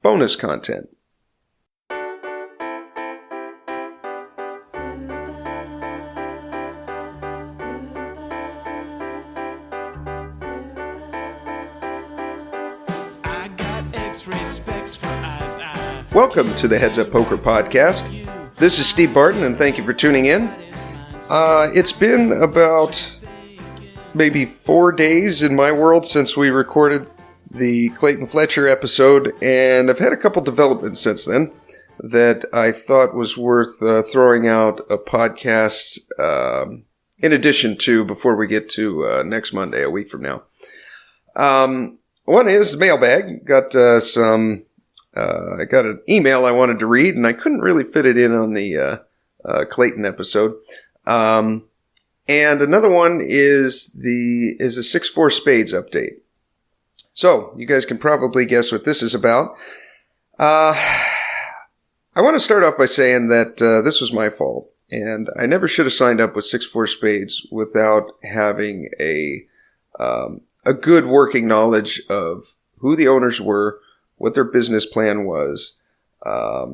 bonus content. Welcome to the Heads Up Poker Podcast. This is Steve Barton, and thank you for tuning in. It's been about maybe 4 days in my world since we recorded the Clayton Fletcher episode, and I've had a couple developments since then that I thought was worth throwing out a podcast in addition to before we get to next Monday, a week from now. One is Mailbag. I got an email I wanted to read, and I couldn't really fit it in on the Clayton episode. And another one is a 6-4 spades update. So you guys can probably guess what this is about. I want to start off by saying that this was my fault, and I never should have signed up with 6-4 spades without having a good working knowledge of who the owners were, what their business plan was, how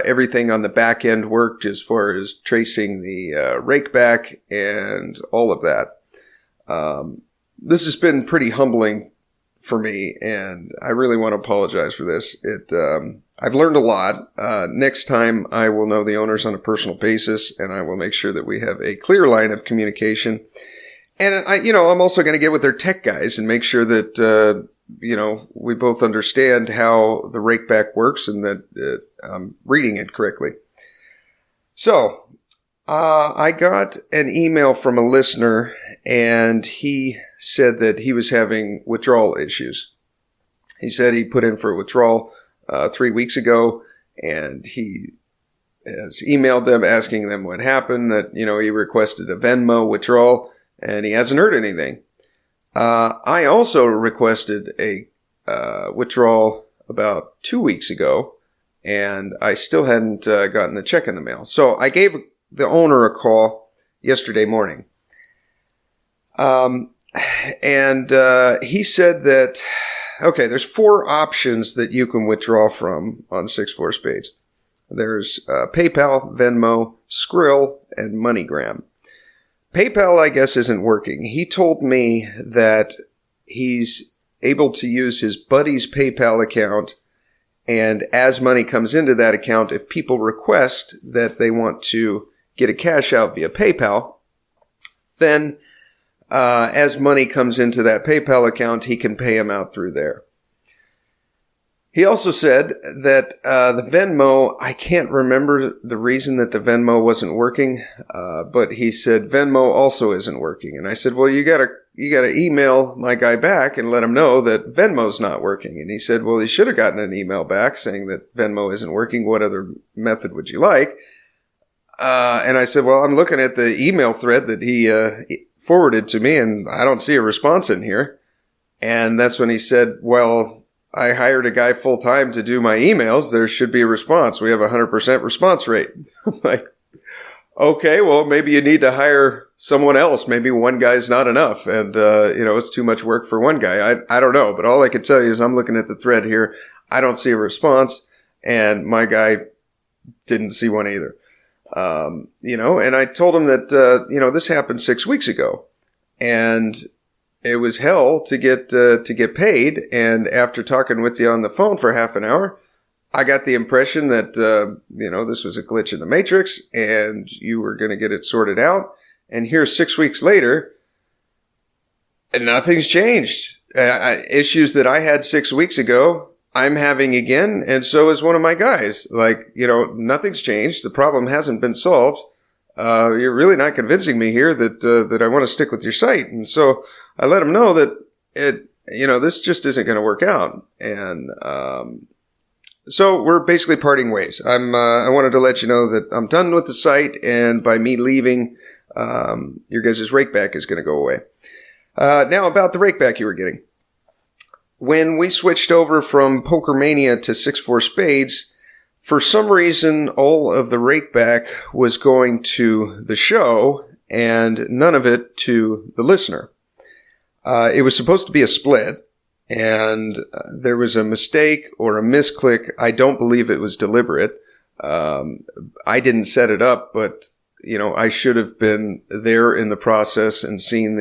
everything on the back end worked as far as tracing the Rakeback and all of that. This has been pretty humbling for me, and I really want to apologize for this. I've learned a lot. Next time I will know the owners on a personal basis, and I will make sure that we have a clear line of communication. And I'm also going to get with their tech guys and make sure that we both understand how the Rakeback works and that I'm reading it correctly. So, I got an email from a listener, and he said that he was having withdrawal issues. He said he put in for a withdrawal 3 weeks ago, and he has emailed them asking them what happened, that, he requested a Venmo withdrawal, and he hasn't heard anything. I also requested a withdrawal about 2 weeks ago, and I still hadn't gotten the check in the mail. So I gave the owner a call yesterday morning. And he said that, okay, there's 4 options that you can withdraw from on 6-4 spades. There's PayPal, Venmo, Skrill, and MoneyGram. PayPal, I guess, isn't working. He told me that he's able to use his buddy's PayPal account, and as money comes into that account, if people request that they want to get a cash out via PayPal, then as money comes into that PayPal account, he can pay them out through there. He also said that the Venmo, I can't remember the reason that the Venmo wasn't working, but he said Venmo also isn't working. And I said, well, you gotta email my guy back and let him know that Venmo's not working. And he said, well, he should have gotten an email back saying that Venmo isn't working. What other method would you like? And I said, well, I'm looking at the email thread that he forwarded to me, and I don't see a response in here. And that's when he said, well, I hired a guy full time to do my emails. There should be a response. We have a 100% response rate. I'm like, okay, well, maybe you need to hire someone else. Maybe one guy's not enough. And, it's too much work for one guy. I don't know. But all I can tell you is I'm looking at the thread here. I don't see a response. And my guy didn't see one either. And I told him that, this happened 6 weeks ago. And it was hell to get paid, and after talking with you on the phone for half an hour, I got the impression that this was a glitch in the matrix, and you were going to get it sorted out. And here, 6 weeks later, and nothing's changed. Issues that I had 6 weeks ago, I'm having again, and so is one of my guys. Nothing's changed. The problem hasn't been solved. You're really not convincing me here that I want to stick with your site, and so I let him know that this just isn't going to work out. And, so we're basically parting ways. I wanted to let you know that I'm done with the site, and by me leaving, your guys' Rakeback is going to go away. Now about the Rakeback you were getting. When we switched over from Poker Mania to 6-4 spades, for some reason, all of the Rakeback was going to the show and none of it to the listener. It was supposed to be a split, and there was a mistake or a misclick. I don't believe it was deliberate. I didn't set it up, but I should have been there in the process and seen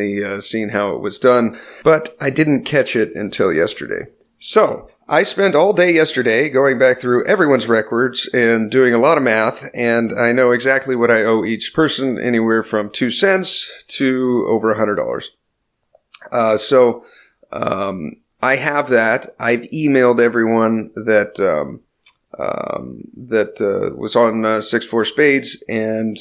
how it was done, but I didn't catch it until yesterday. So I spent all day yesterday going back through everyone's records and doing a lot of math, and I know exactly what I owe each person, anywhere from 2 cents to over $100. So I have that. I've emailed everyone that was on 6-4 spades, and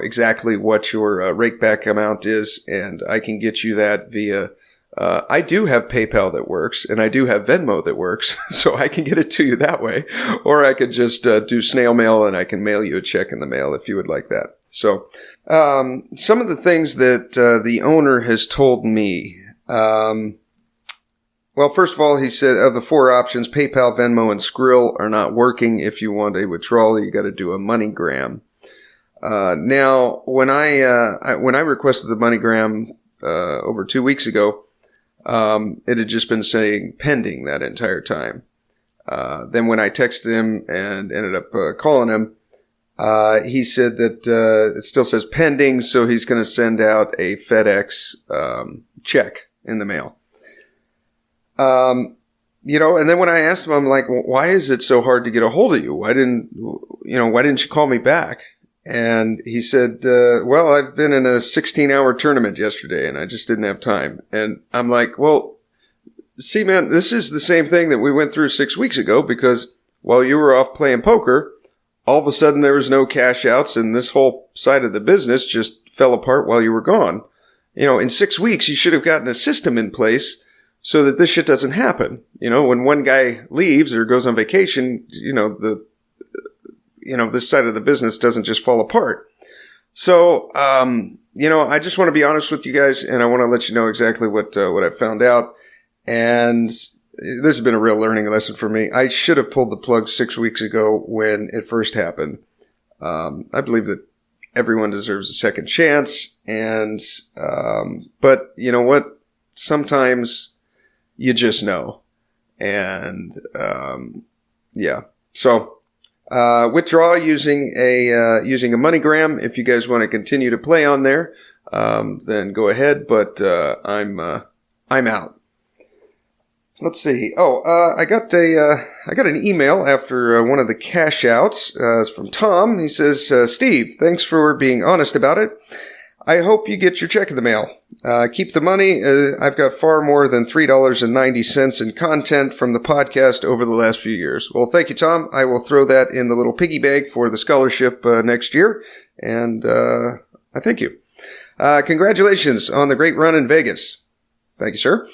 exactly what your Rakeback amount is, and I can get you that via. I do have PayPal that works, and I do have Venmo that works, so I can get it to you that way, or I could just do snail mail, and I can mail you a check in the mail if you would like that. So some of the things that the owner has told me. Well, first of all, he said of the 4 options, PayPal, Venmo, and Skrill are not working. If you want a withdrawal, you got to do a MoneyGram. Now, when I requested the MoneyGram over 2 weeks ago, it had just been saying pending that entire time. Then when I texted him and ended up calling him, he said that it still says pending, so he's going to send out a FedEx check in the mail. And then when I asked him, I'm like, well, why is it so hard to get a hold of you? Why didn't you call me back? And he said, well, I've been in a 16-hour tournament yesterday and I just didn't have time. And I'm like, well, see, man, this is the same thing that we went through 6 weeks ago, because while you were off playing poker, all of a sudden there was no cash outs and this whole side of the business just fell apart while you were gone. In 6 weeks, you should have gotten a system in place so that this shit doesn't happen. When one guy leaves or goes on vacation, this side of the business doesn't just fall apart. So, I just want to be honest with you guys, and I want to let you know exactly what I found out. And this has been a real learning lesson for me. I should have pulled the plug 6 weeks ago when it first happened. I believe that everyone deserves a second chance. And, but you know what? Sometimes you just know. And, yeah. So, withdraw using a MoneyGram. If you guys want to continue to play on there, then go ahead. But, I'm out. Let's see. I got an email after one of the cash outs. It's from Tom. He says, Steve, thanks for being honest about it. I hope you get your check in the mail. Keep the money. I've got far more than $3.90 in content from the podcast over the last few years. Well, thank you, Tom. I will throw that in the little piggy bank for the scholarship next year. And I thank you. Congratulations on the great run in Vegas. Thank you, sir.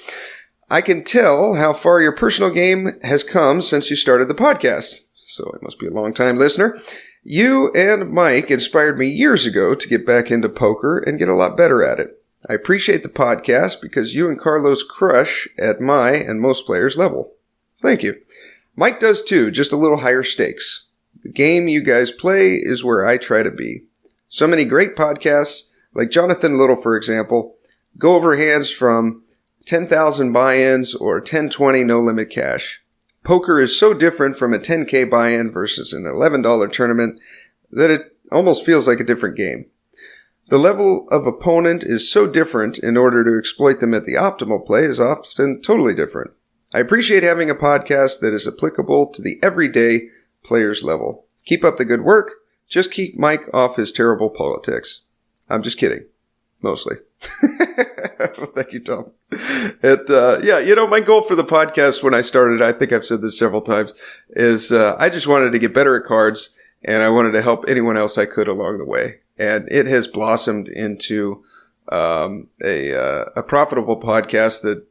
I can tell how far your personal game has come since you started the podcast. So it must be a long-time listener. You and Mike inspired me years ago to get back into poker and get a lot better at it. I appreciate the podcast because you and Carlos crush at my and most players' level. Thank you. Mike does too, just a little higher stakes. The game you guys play is where I try to be. So many great podcasts, like Jonathan Little, for example, go over hands from 10,000 buy-ins or 10-20 no-limit cash. Poker is so different from a 10K buy-in versus an $11 tournament that it almost feels like a different game. The level of opponent is so different, in order to exploit them at the optimal play is often totally different. I appreciate having a podcast that is applicable to the everyday player's level. Keep up the good work. Just keep Mike off his terrible politics. I'm just kidding. Mostly. Well, thank you, Tom. My goal for the podcast when I started, I think I've said this several times, is I just wanted to get better at cards, and I wanted to help anyone else I could along the way. And it has blossomed into a profitable podcast that,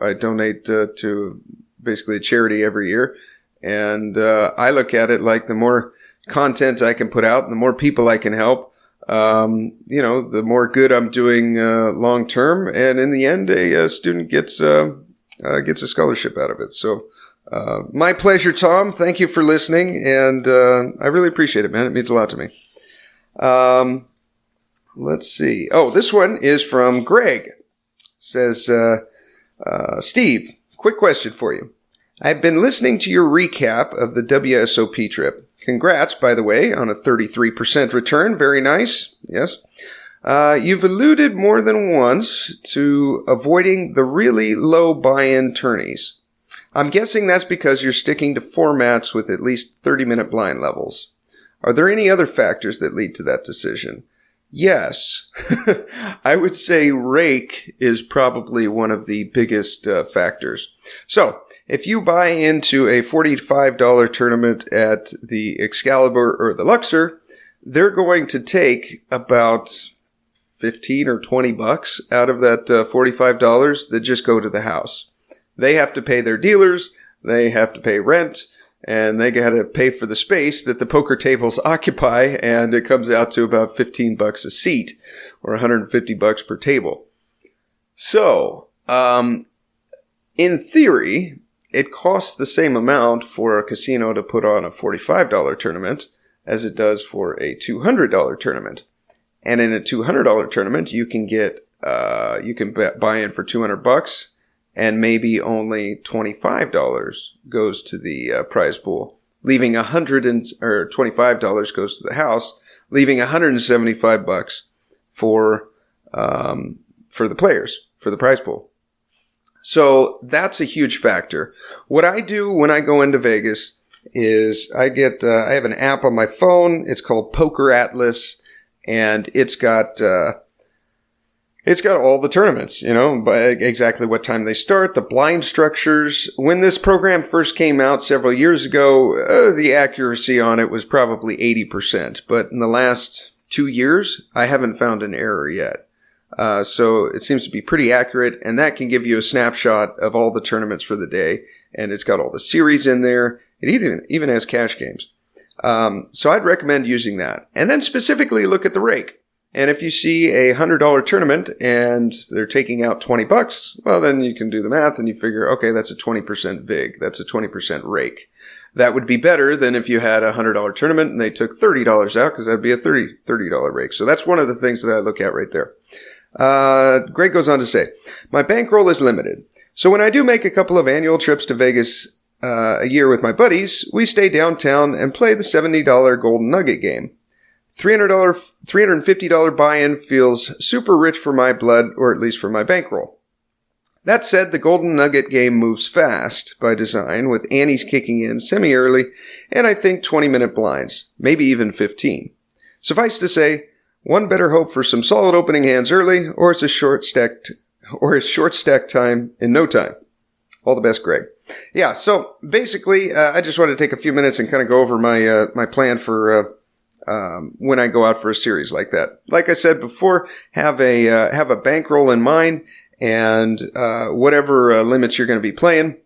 I donate to basically a charity every year. And I look at it like the more content I can put out and the more people I can help, the more good I'm doing long term. And in the end, a student gets a scholarship out of it. So my pleasure, Tom. Thank you for listening. And I really appreciate it, man. It means a lot to me. Let's see. Oh, this one is from Greg. It says, Steve, Quick question for you. I've been listening to your recap of the WSOP trip. Congrats, by the way, on a 33% return. Very nice. Yes. You've alluded more than once to avoiding the really low buy-in tourneys. I'm guessing that's because you're sticking to formats with at least 30-minute blind levels. Are there any other factors that lead to that decision? Yes. I would say Rake is probably one of the biggest factors. So, if you buy into a $45 tournament at the Excalibur or the Luxor, they're going to take about 15 or 20 bucks out of that $45 that just go to the house. They have to pay their dealers, they have to pay rent, and they got to pay for the space that the poker tables occupy, and it comes out to about 15 bucks a seat or 150 bucks per table. So, in theory, it costs the same amount for a casino to put on a $45 tournament as it does for a $200 tournament. And in a $200 tournament, you can get, you can buy in for 200 bucks, and maybe only $25 goes to the prize pool, leaving $25 goes to the house, leaving 175 bucks for the players, for the prize pool. So that's a huge factor. What I do when I go into Vegas is I have an app on my phone. It's called Poker Atlas. And it's got all the tournaments, by exactly what time they start, the blind structures. When this program first came out several years ago, the accuracy on it was probably 80%. But in the last 2 years, I haven't found an error yet. So it seems to be pretty accurate, and that can give you a snapshot of all the tournaments for the day. And it's got all the series in there. It even has cash games. So I'd recommend using that. And then specifically look at the Rake. And if you see a $100 tournament and they're taking out 20 bucks, well, then you can do the math and you figure, okay, that's a 20% VIG. That's a 20% Rake. That would be better than if you had a $100 tournament and they took $30 out, because that'd be a $30 Rake. So that's one of the things that I look at right there. Greg goes on to say, my bankroll is limited. So when I do make a couple of annual trips to Vegas a year with my buddies, we stay downtown and play the $70 Golden Nugget game. $350 buy-in feels super rich for my blood, or at least for my bankroll. That said, the Golden Nugget game moves fast by design, with antes kicking in semi-early, and I think 20-minute blinds, maybe even 15. Suffice to say, one better hope for some solid opening hands early, or it's short stack time in no time. All the best, Greg. Yeah, so basically, I just wanted to take a few minutes and kind of go over my plan for when I go out for a series like that. Like I said before, have a bankroll in mind, and whatever limits you're going to be playing.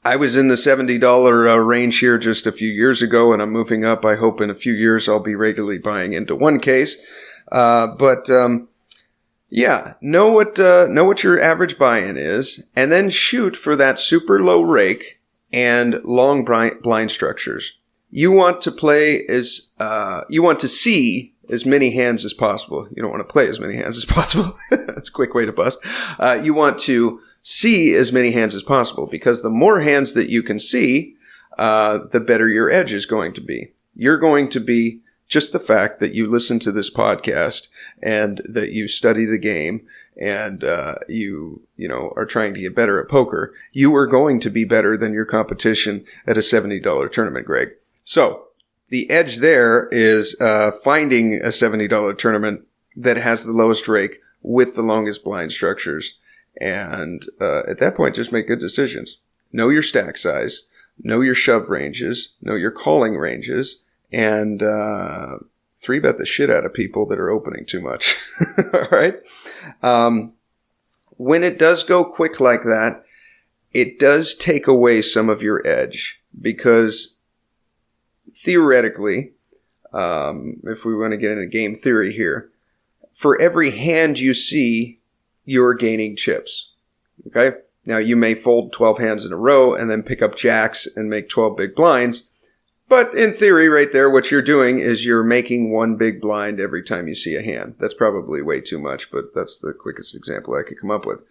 I was in the $70 range here just a few years ago, and I'm moving up. I hope in a few years I'll be regularly buying into 1Ks. Yeah, know what your average buy-in is, and then shoot for that super low Rake and long blind structures. You want to see as many hands as possible. You don't want to play as many hands as possible. That's a quick way to bust. You want to see as many hands as possible, because the more hands that you can see, the better your edge is going to be. You're going to be just the fact that you listen to this podcast and that you study the game and you are trying to get better at poker, you are going to be better than your competition at a $70 tournament, Greg. So the edge there is finding a $70 tournament that has the lowest Rake with the longest blind structures. And at that point, just make good decisions. Know your stack size, know your shove ranges, know your calling ranges, and 3-bet the shit out of people that are opening too much. All right? When it does go quick like that, it does take away some of your edge, because theoretically, if we want to get into game theory here, for every hand you see, you're gaining chips. Okay? Now, you may fold 12 hands in a row and then pick up jacks and make 12 big blinds. But in theory, right there, what you're doing is you're making one big blind every time you see a hand. That's probably way too much, but that's the quickest example I could come up with.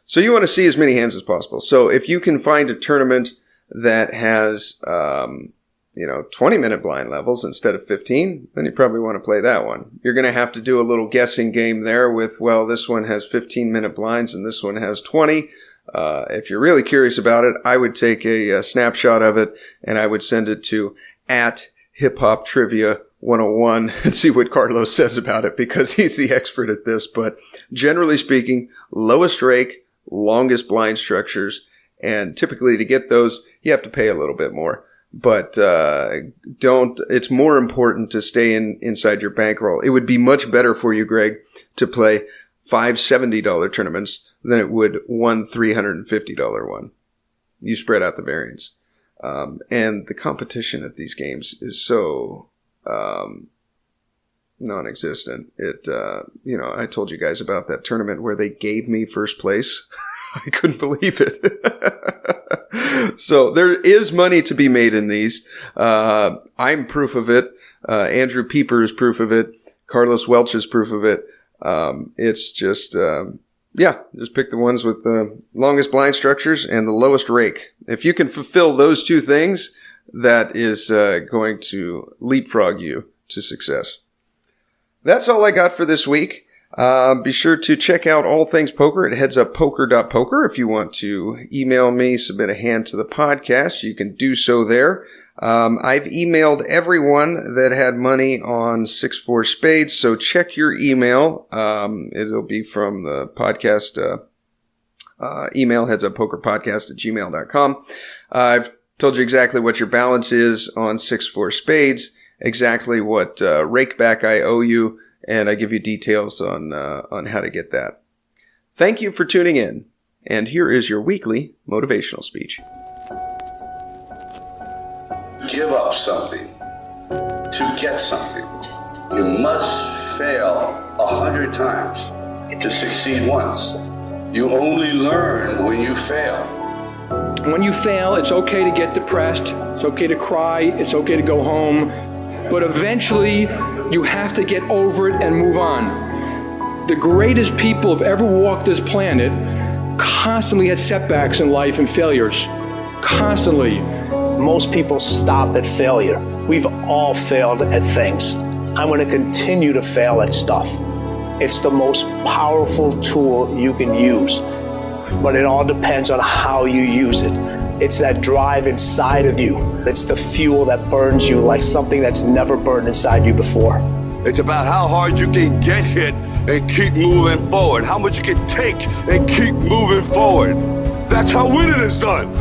So you want to see as many hands as possible. So if you can find a tournament that has, 20-minute blind levels instead of 15, then you probably want to play that one. You're going to have to do a little guessing game there with, well, this one has 15-minute blinds and this one has 20. If you're really curious about it, I would take a snapshot of it and I would send it to @HipHopTrivia101 and see what Carlos says about it, because he's the expert at this. But generally speaking, lowest rake, longest blind structures, and typically to get those, you have to pay a little bit more. But it's more important to stay inside your bankroll. It would be much better for you, Greg, to play 5 $70 tournaments than it would one $350 one. You spread out the variance. And the competition at these games is so non-existent. I told you guys about that tournament where they gave me first place. I couldn't believe it. So there is money to be made in these. I'm proof of it. Andrew Pieper is proof of it. Carlos Welch is proof of it. It's just, just pick the ones with the longest blind structures and the lowest rake. If you can fulfill those two things, that is going to leapfrog you to success. That's all I got for this week. Be sure to check out all things poker at headsuppoker.poker. If you want to email me, submit a hand to the podcast, you can do so there. I've emailed everyone that had money on 6-4 spades, so check your email. It'll be from the podcast email, headsuppokerpodcast@gmail.com. I've told you exactly what your balance is on 6-4 spades, exactly what Rakeback I owe you, and I give you details on how to get that. Thank you for tuning in, and here is your weekly motivational speech. Give up something to get something. You must fail 100 times to succeed once. You only learn when you fail. When you fail, it's okay to get depressed. It's okay to cry. It's okay to go home. But eventually, you have to get over it and move on. The greatest people who've ever walked this planet constantly had setbacks in life and failures. Constantly. Most people stop at failure. We've all failed at things. I'm going to continue to fail at stuff. It's the most powerful tool you can use, but it all depends on how you use it. It's that drive inside of you. It's the fuel that burns you like something that's never burned inside you before. It's about how hard you can get hit and keep moving forward, how much you can take and keep moving forward. That's how winning is done.